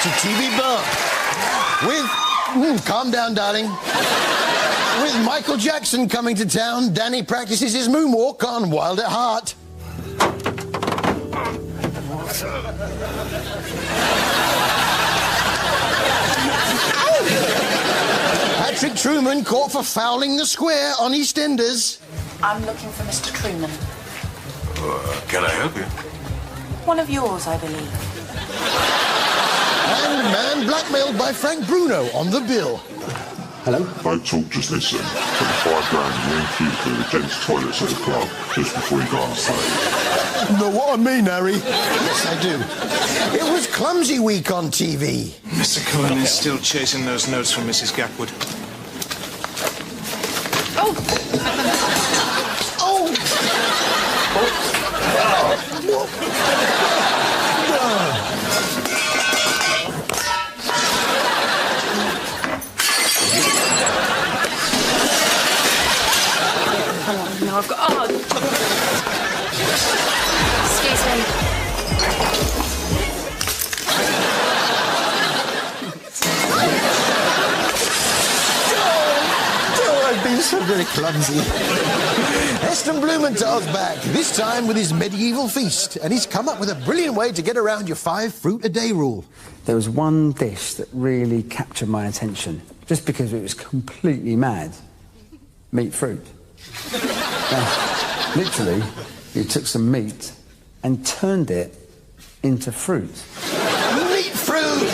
to TV Burp with... calm down, darling. With Michael Jackson coming to town, Danny practices his moonwalk on Wild at Heart. Patrick Truman caught for fouling the square on EastEnders. I'm looking for Mr. Truman. Can I help you? One of yours, I believe. And man blackmailed by Frank Bruno on the bill. Hello? Don't talk, just listen. Put the £5 grand in queue for the gents' toilets at the club just before you go on stage. Know what I mean, Harry? Yes, I do. It was Clumsy Week on TV. Mr. Cullen is still chasing those notes from Mrs. Gapwood. Oh! Oh! No, I've got... Oh! Excuse me. I've been so very clumsy. Heston Blumenthal's back, this time with his medieval feast, and he's come up with a brilliant way to get around your 5 fruit a day rule. There was one dish that really captured my attention, just because it was completely mad. Meat fruit. Now, literally, you took some meat and turned it into fruit. Meat fruit!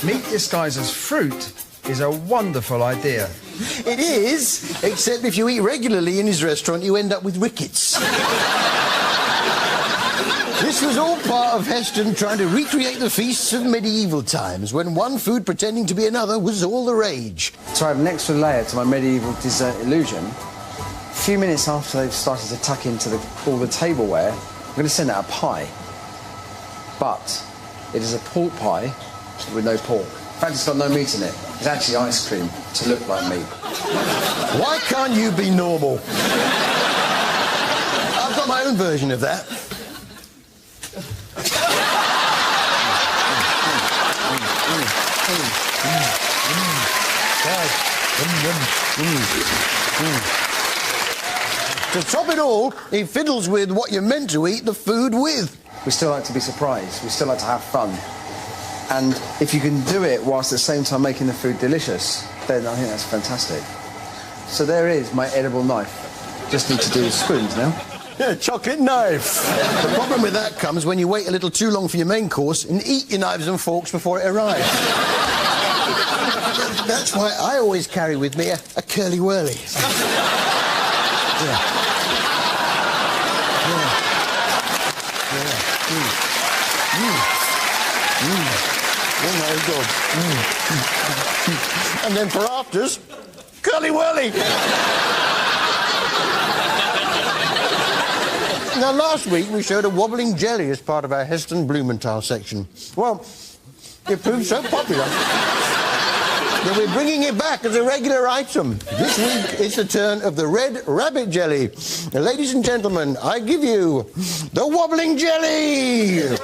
Meat disguised as fruit is a wonderful idea. It is, except if you eat regularly in his restaurant, you end up with rickets. This was all part of Heston trying to recreate the feasts of medieval times, when one food pretending to be another was all the rage. To add an extra layer to my medieval dessert illusion, a few minutes after they've started to tuck into all the tableware, I'm going to send out a pie. But it is a pork pie with no pork. In fact, it's got no meat in it. It's actually ice cream to look like meat. Why can't you be normal? I've got my own version of that. To top it all, he fiddles with what you're meant to eat the food with. We still like to be surprised. We still like to have fun. And if you can do it whilst at the same time making the food delicious, then I think that's fantastic. So there is my edible knife. Just need to do with spoons now. Yeah, chocolate knife. The problem with that comes when you wait a little too long for your main course and eat your knives and forks before it arrives. That's why I always carry with me a curly whirly. Yeah. Oh, my God. And then for afters, curly whirly. Now, last week we showed a wobbling jelly as part of our Heston Blumenthal section. Well, it proved so popular that we're bringing it back as a regular item. This week it's the turn of the red rabbit jelly. Now, ladies and gentlemen, I give you the wobbling jelly.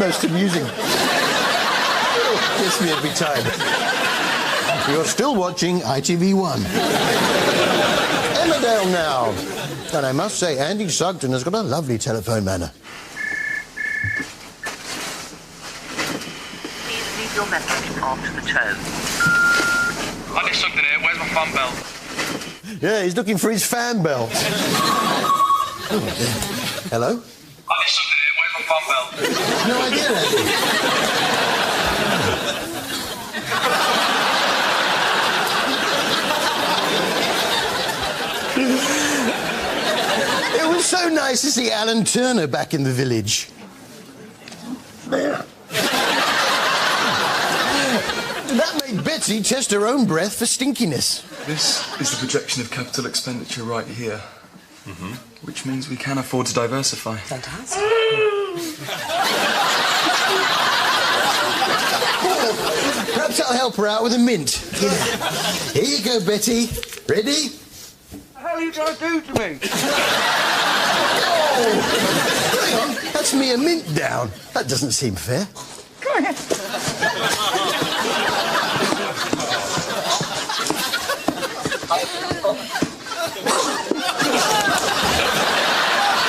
Most amusing. Gets me every time. You're still watching ITV1. Emmerdale now. And I must say, Andy Sugden has got a lovely telephone manner. Please leave your message after the tone. Andy Sugden here. Where's my fan belt? Yeah, he's looking for his fan belt. Hello? Andy Sugden here. Where's my fan belt? No idea, Andy. It was so nice to see Alan Turner back in the village. That made Betsy test her own breath for stinkiness. This is the projection of capital expenditure right here. Which means we can afford to diversify. Fantastic. Perhaps I'll help her out with a mint. Yeah. Here you go, Betty. Ready? What the hell are you trying to do to me? Oh! Hang on, that's me a mint down. That doesn't seem fair. Come here.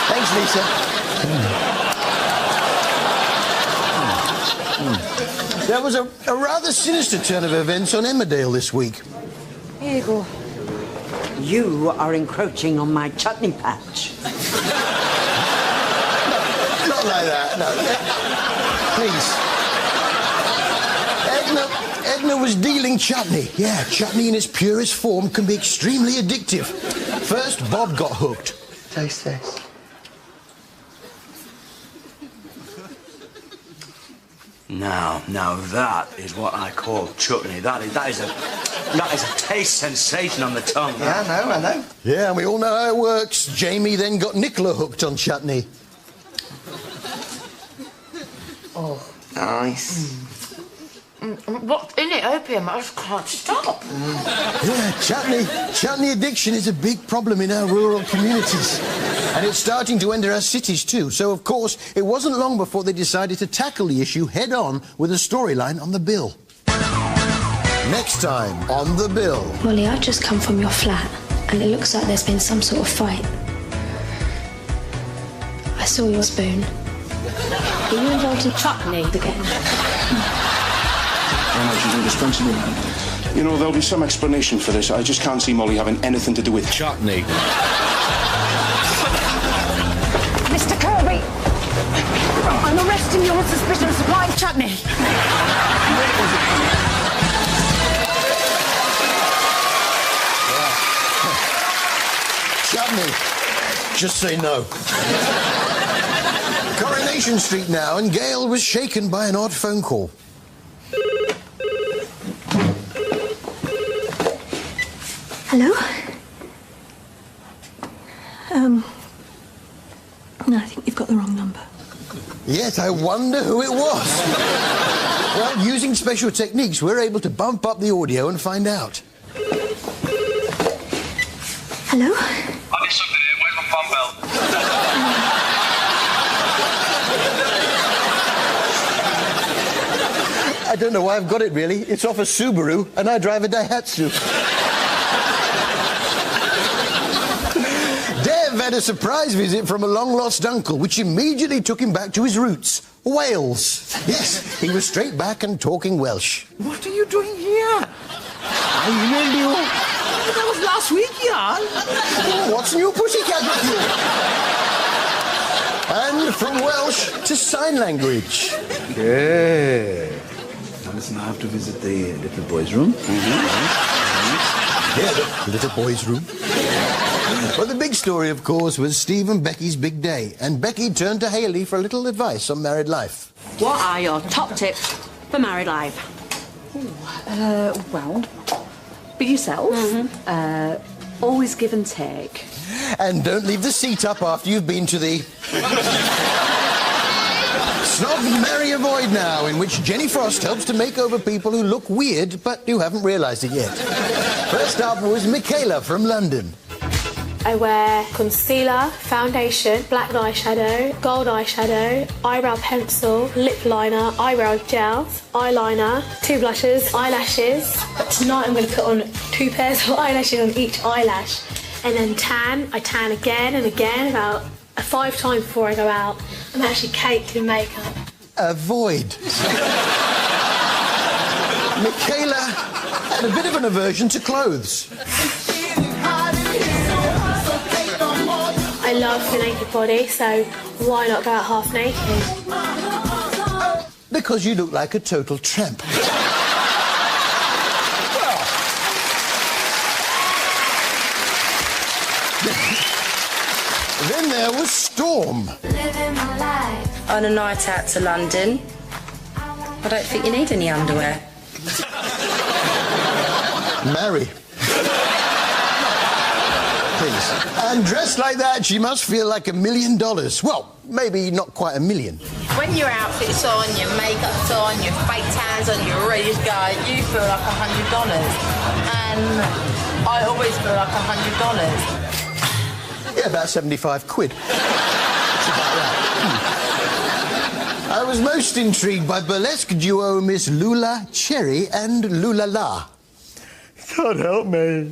Thanks, Lisa. There was a rather sinister turn of events on Emmerdale this week. Here you go. You are encroaching on my chutney patch. Not like that, no. Please. Edna was dealing chutney. Yeah, chutney in its purest form can be extremely addictive. First, Bob got hooked. Taste this. Now that is what I call chutney. That is a taste sensation on the tongue. Yeah, I know. Yeah, and we all know how it works. Jamie then got Nicola hooked on chutney. Oh. Nice. What's in it? Opium? I just can't stop. Yeah, chutney addiction is a big problem in our rural communities. And it's starting to enter our cities too. So, of course, it wasn't long before they decided to tackle the issue head-on with a storyline on the bill. Next time on the bill. Molly, I've just come from your flat, and it looks like there's been some sort of fight. I saw your spoon. Are you involved in chutney again? She's indispensable. You know, there'll be some explanation for this. I just can't see Molly having anything to do with chutney. Mr. Kirby! I'm arresting you on suspicion of supplying chutney. Chutney. Just say no. Coronation Street now, and Gail was shaken by an odd phone call. Hello? No, I think you've got the wrong number. Yes, I wonder who it was. Well, using special techniques, we're able to bump up the audio and find out. Hello? I need something here. Where's my fan belt? I don't know why I've got it, really. It's off a Subaru, and I drive a Daihatsu. Dev had a surprise visit from a long-lost uncle, which immediately took him back to his roots, Wales. Yes, he was straight back and talking Welsh. What are you doing here? I remember you. That was last week, Jan. What's new, pussycat with you? And from Welsh to sign language. Okay. Now listen, I have to visit the little boy's room. Yeah, the little boy's room. Well, the big story, of course, was Steve and Becky's big day. And Becky turned to Hayley for a little advice on married life. What are your top tips for married life? Well, be yourself. Always give and take. And don't leave the seat up after you've been to the... Snog, Marry, Avoid now, in which Jenny Frost helps to make over people who look weird but who haven't realised it yet. First up was Michaela from London. I wear concealer, foundation, black eyeshadow, gold eyeshadow, eyebrow pencil, lip liner, eyebrow gels, eyeliner, 2 blushes, eyelashes. But tonight I'm going to put on 2 pairs of eyelashes on each eyelash. And then tan. I tan again and again, about 5 times before I go out. I'm actually caked in makeup. Avoid. Michaela had a bit of an aversion to clothes. I love the naked body, so why not go out half naked? Because you look like a total tramp. Then there was Storm. On a night out to London, I don't think you need any underwear. Marry. please. And dressed like that, she must feel like $1 million. Well, maybe not quite $1 million. When your outfit's on, your makeup's on, your fake tan's on, you're ready to go, you feel like $100. And I always feel like $100. Yeah, about 75 quid. That's about right. I was most intrigued by burlesque duo Miss Lula Cherry and Lula La. God help me.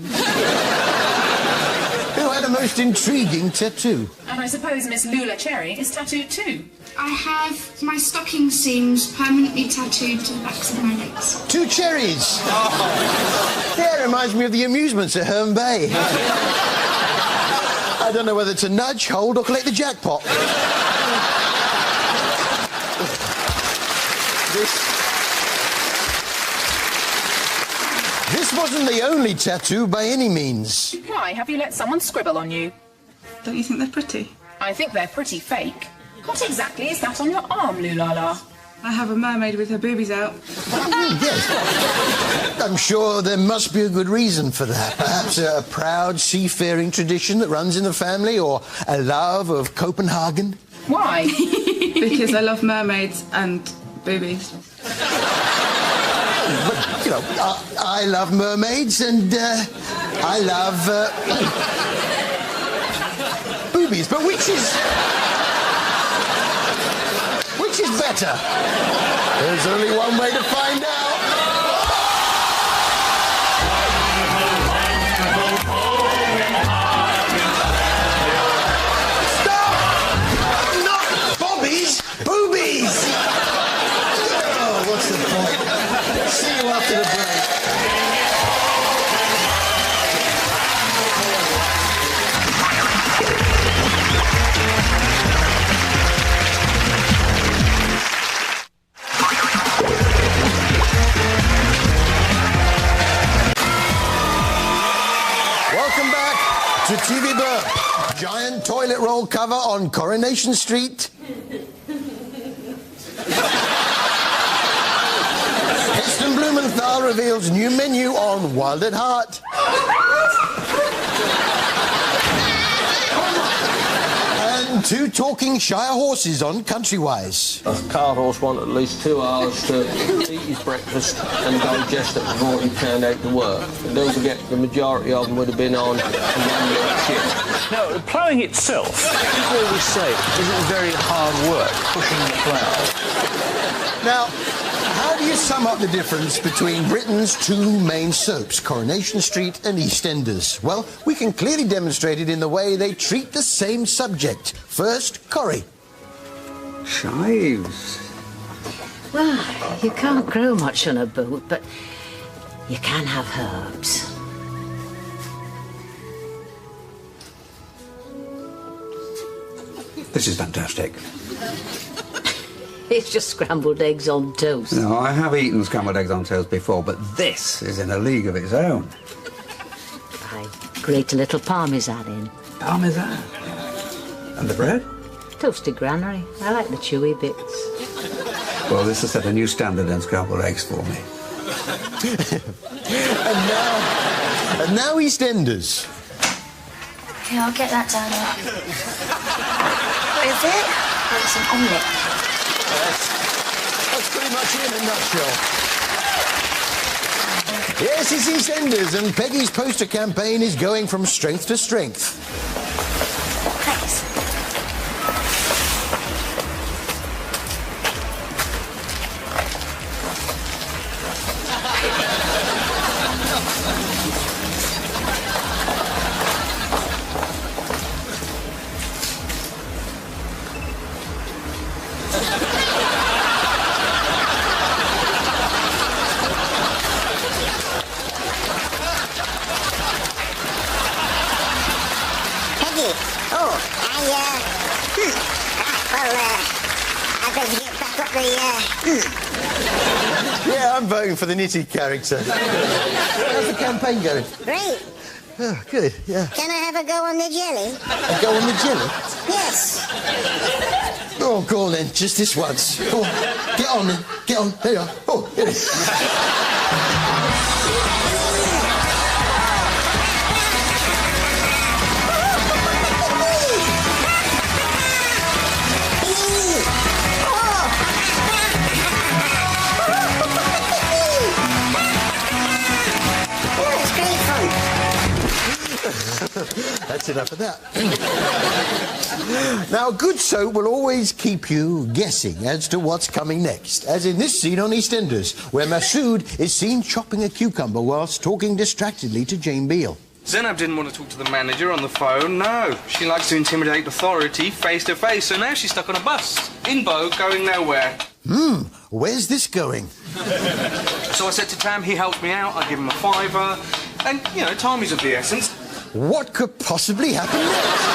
Who had a most intriguing tattoo? And I suppose Miss Lula Cherry is tattooed too. I have my stocking seams permanently tattooed to the backs of my legs. 2 cherries. Yeah, it reminds me of the amusements at Herne Bay. I don't know whether to nudge, hold, or collect the jackpot. This wasn't the only tattoo by any means. Why, have you let someone scribble on you? Don't you think they're pretty? I think they're pretty fake. What exactly is that on your arm, Lulala? I have a mermaid with her boobies out. Yes. I'm sure there must be a good reason for that. Perhaps a proud seafaring tradition that runs in the family, or a love of Copenhagen. Why? Because I love mermaids and boobies. But, you know, I love mermaids and I love boobies. But which is better? There's only one way to find out. Stop! Not bobbies, boobies! Oh, what's the point? See you after the break. Welcome back to TV Burp. Giant toilet roll cover on Coronation Street. Heston Blumenthal reveals new menu on Wild at Heart. And 2 talking Shire horses on Countrywise. A cart horse wanted at least 2 hours to eat his breakfast and digest it before he turned out to work. And don't forget, the majority of them would have been on a 1-year shift. Now, ploughing itself, people always say, isn't very hard work, pushing the plough. Now, how do you sum up the difference between Britain's 2 main soaps, Coronation Street and EastEnders? Well, we can clearly demonstrate it in the way they treat the same subject. First, Corrie. Chives. Well, you can't grow much on a boat, but you can have herbs. This is fantastic. It's just scrambled eggs on toast. No, I have eaten scrambled eggs on toast before, but this is in a league of its own. I grate a little parmesan in. Parmesan? And the bread? Toasted granary. I like the chewy bits. Well, this has set a new standard in scrambled eggs for me. And now EastEnders. Okay, I'll get that down there. What is it? Oh, it's an omelette. That's pretty much it in a nutshell. Yes, it's EastEnders, and Peggy's poster campaign is going from strength to strength. Thanks. Yeah, I'm voting for the Nitty character. How's the campaign going? Great. Oh, good, yeah. Can I have a go on the jelly? A go on the jelly? Yes. Oh, go on then, just this once. Go on, get on then, get on. There you are. Oh, here it is. That's enough of that. Now, good soap will always keep you guessing as to what's coming next, as in this scene on EastEnders, where Masood is seen chopping a cucumber whilst talking distractedly to Jane Beale. Zainab didn't want to talk to the manager on the phone, no. She likes to intimidate authority face to face, so now she's stuck on a bus, in Bow, going nowhere. Where's this going? So I said to Tam, he helped me out, I give him a £5, and, you know, time is of the essence. What could possibly happen next?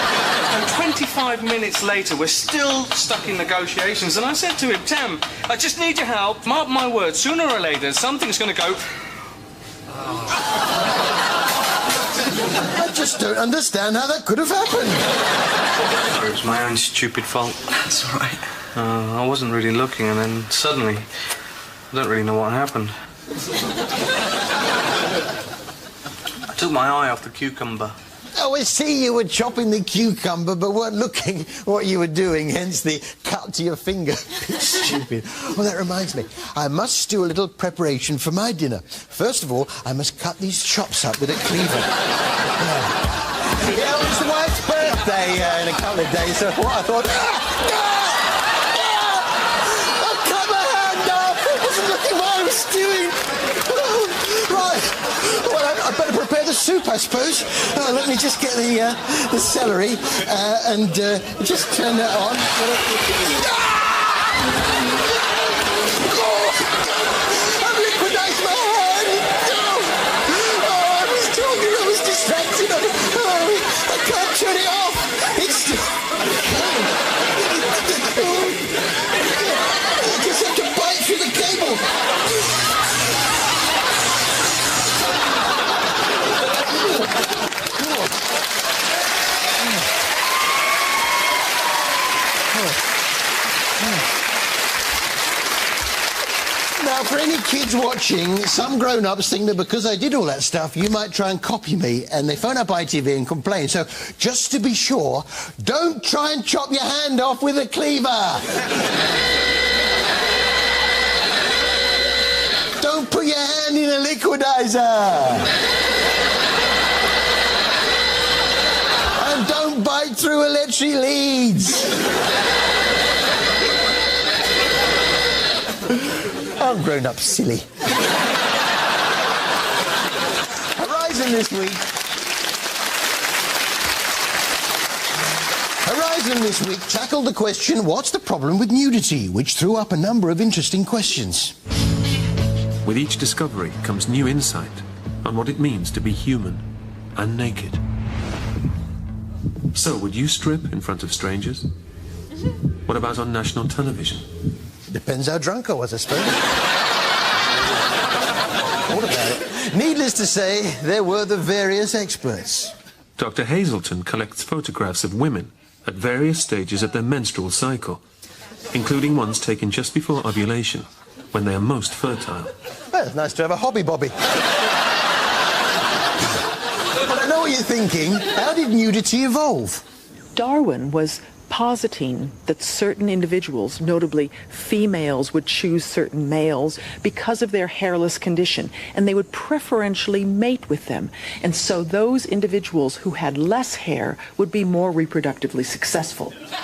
And 25 minutes later, we're still stuck in negotiations, and I said to him, Tam, I just need your help. Mark my words, sooner or later, something's going to go... I just don't understand how that could have happened. It was my own stupid fault. That's all right. I wasn't really looking, and then suddenly, I don't really know what happened. I took my eye off the cucumber. Oh, I see you were chopping the cucumber but weren't looking what you were doing, hence the cut to your finger. Stupid. Well, that reminds me. I must do a little preparation for my dinner. First of all, I must cut these chops up with a cleaver. Yeah, it's the wife's birthday in a couple of days, so what I thought... I cut my hand off! I wasn't looking what I was doing! Right. Well, I'd better prepare the soup, I suppose. Let me just get the celery and just turn that on. I've liquidized my hand! Oh, I was talking, I was distracted. I can't turn it off. It's still... I just have to bite through the cable. Now, for any kids watching, some grown-ups think that because I did all that stuff, you might try and copy me, and they phone up ITV and complain. So, just to be sure, don't try and chop your hand off with a cleaver. Don't put your hand in a liquidizer. And don't bite through electric leads. I'm grown up silly. Horizon this week. Horizon this week tackled the question, what's the problem with nudity? Which threw up a number of interesting questions. With each discovery comes new insight on what it means to be human and naked. So, would you strip in front of strangers? What about on national television? Depends how drunk I was, I suppose. What about it? Needless to say, there were the various experts. Dr. Hazelton collects photographs of women at various stages of their menstrual cycle, including ones taken just before ovulation, when they are most fertile. Well, it's nice to have a hobby, Bobby. But I know what you're thinking. How did nudity evolve? Darwin was positing that certain individuals, notably females, would choose certain males because of their hairless condition, and they would preferentially mate with them. And so those individuals who had less hair would be more reproductively successful. I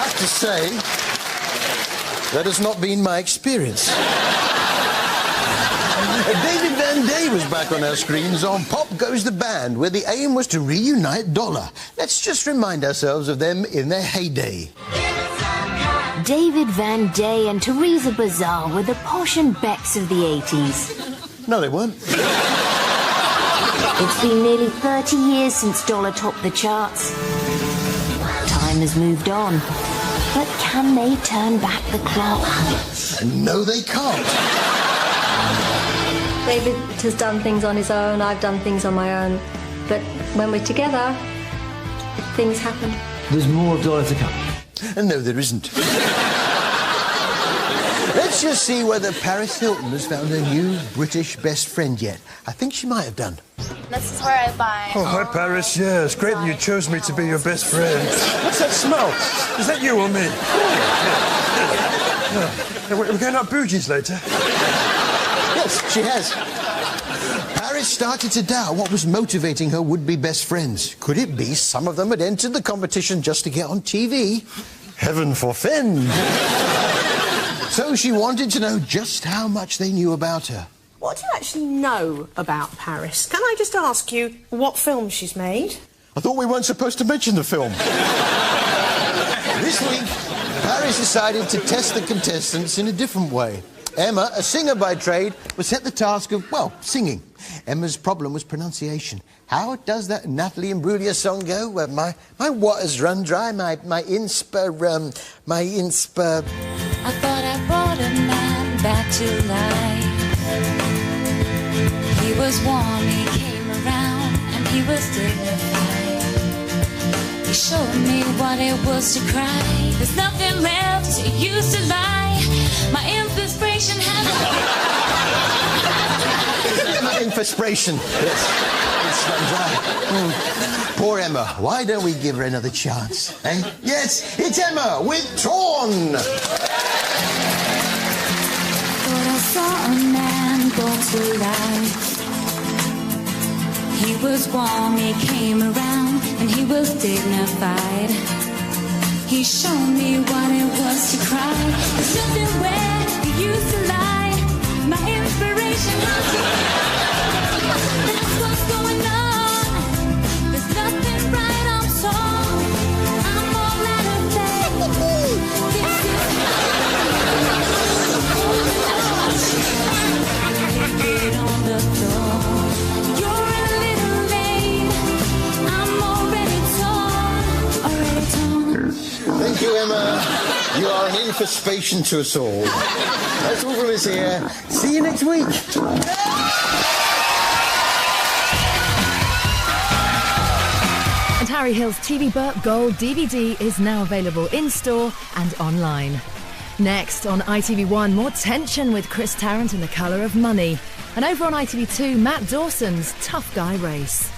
have to say, that has not been my experience. David Van Day was back on our screens on Pop Goes the Band, where the aim was to reunite Dollar. Let's just remind ourselves of them in their heyday. David Van Day and Teresa Bazar were the posh and becks of the 80s. No, they weren't. It's been nearly 30 years since Dollar topped the charts. Time has moved on. But can they turn back the clock? No, they can't. David has done things on his own, I've done things on my own. But when we're together, things happen. There's more Dollar to come. No, there isn't. Let's just see whether Paris Hilton has found her new British best friend yet. I think she might have done. This is where I buy. Oh, hi, Paris. Yeah, it's great that you chose me to be your best friend. What's that smell? Is that you or me? Yeah. We're going up bougies later. Yes, she has. Paris started to doubt what was motivating her would-be best friends. Could it be some of them had entered the competition just to get on TV? Heaven forfend. So she wanted to know just how much they knew about her. What do you actually know about Paris? Can I just ask you what film she's made? I thought we weren't supposed to mention the film. This week, Paris decided to test the contestants in a different way. Emma, a singer by trade, was set the task of, well, singing. Emma's problem was pronunciation. How does that Natalie Imbruglia song go? My waters run dry, my inspa... I thought I brought a man back to life. He was warm, he came around, and he was dignified. He showed me what it was to cry. There's nothing left, he used to lie. My inspiration has... My inspiration, yes. It's run dry. Poor Emma. Why don't we give her another chance? Eh? Yes, it's Emma with Torn. Thought I saw a man go to life. He was warm, he came around, and he was dignified. He showed me what it was to cry. There's nothing where he used to lie. My inspiration has... That's what's going on. There's nothing right, I'm torn. I'm all out of faith. This is on the floor. You're a little late. I'm already torn. Thank you, Emma. You are an inspiration to us all. That's all from us here. See you next week. And Harry Hill's TV Burp Gold DVD is now available in-store and online. Next, on ITV1, more tension with Chris Tarrant in The Colour of Money. And over on ITV2, Matt Dawson's Tough Guy Race.